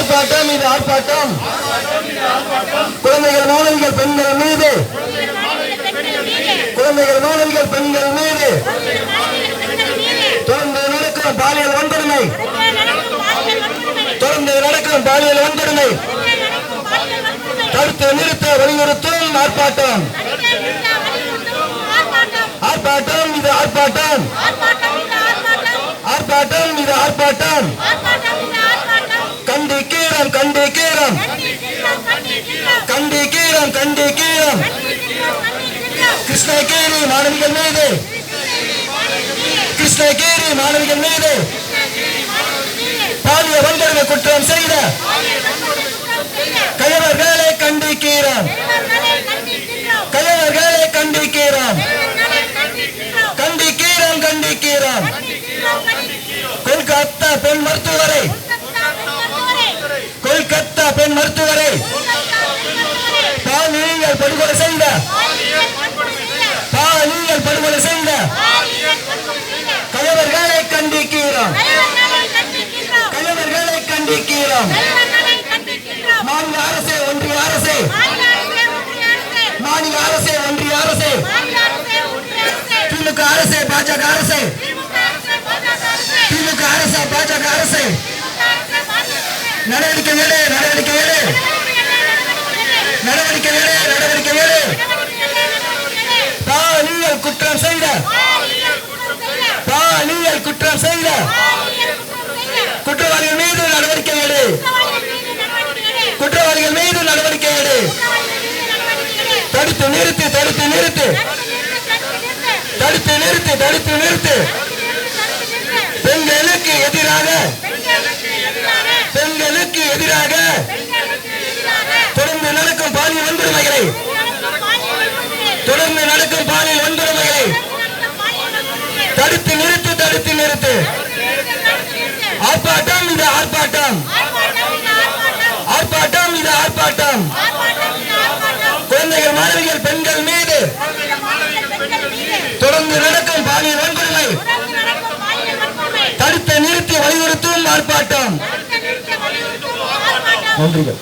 ஆர்ப்பாட்டம் இது ஆர்ப்பாட்டம். குழந்தைகள் மாணவிகள் பெண்கள் மீது குழந்தைகள் மாணவிகள் பெண்கள் மீது தொடர்ந்து நடக்கும் பாலியல் வன்கொடுமை தொடர்ந்து நடக்கும் பாலியல் வன்கொடுமை தடுத்து நிறுத்த வலியுறுத்தும் ஆர்ப்பாட்டம். ஆர்ப்பாட்டம் இது ஆர்ப்பாட்டம். ஆர்ப்பாட்டம் இது ஆர்ப்பாட்டம். கண்டிக்கிறோம் கண்டிக்கிறோம் கண்டிக்கிறோம் கண்டிக்கிறோம். கிருஷ்ணகிரி மாணவிகள் மீது கிருஷ்ணகிரி மாணவிகள் மீது பாலியல் வன்கொடுமை குற்றம் செய்த கயவர்களை கண்டிக்கிறோம் கயவர்களை கண்டிக்கிறோம் கண்டிக்கிறோம் கண்டிக்கிறோம். கொல்கத்தா பெண் மருத்துவரை கொல்கத்தா பெண் மருத்துவரை பாலியல் படுகொலை செய்த பாலியல் படுகொலை செய்த கயவர்களை கண்டிக்கிறோம் கயவர்களை கண்டிக்கிறோம். மாநில அரசே ஒன்றிய அரசே மாநில அரசே ஒன்றிய அரசே திமுக அரசே பாஜக அரசே திமுக அரசு பாஜக அரசு நடவடிக்கை எடு நடவடிக்கை எடு நடவடிக்கை எடு நடவடிக்கை எடு. பாலியல் குற்றம் செய்த பாலியல் குற்றம் செய்த குற்றவாளிகள் மீது நடவடிக்கை எடு குற்றவாளிகள் மீது நடவடிக்கை எடு. தடுத்து நிறுத்து தடுத்து நிறுத்து தடுத்து நிறுத்து தடுத்து நிறுத்து. பெண்களுக்கு எதிராக பெண்களுக்கு எதிராக தொடர்ந்து நடக்கும் பாலியல் வன்கொடுமைகளை தொடர்ந்து நடக்கும் பாலியல் வன்கொடுமைகளை தடுத்து நிறுத்து தடுத்து நிறுத்து. ஆர்ப்பாட்டம் இது ஆர்ப்பாட்டம். ஆர்ப்பாட்டம் இது ஆர்ப்பாட்டம். குழந்தைகள் மாணவிகள் பெண்கள் மீது தொடர்ந்து நடக்கும் பாலியல் வன்கொடுமை தடுத்து நிறுத்தி வலியுறுத்தும் ஆர்ப்பாட்டம். நன்றிகள்.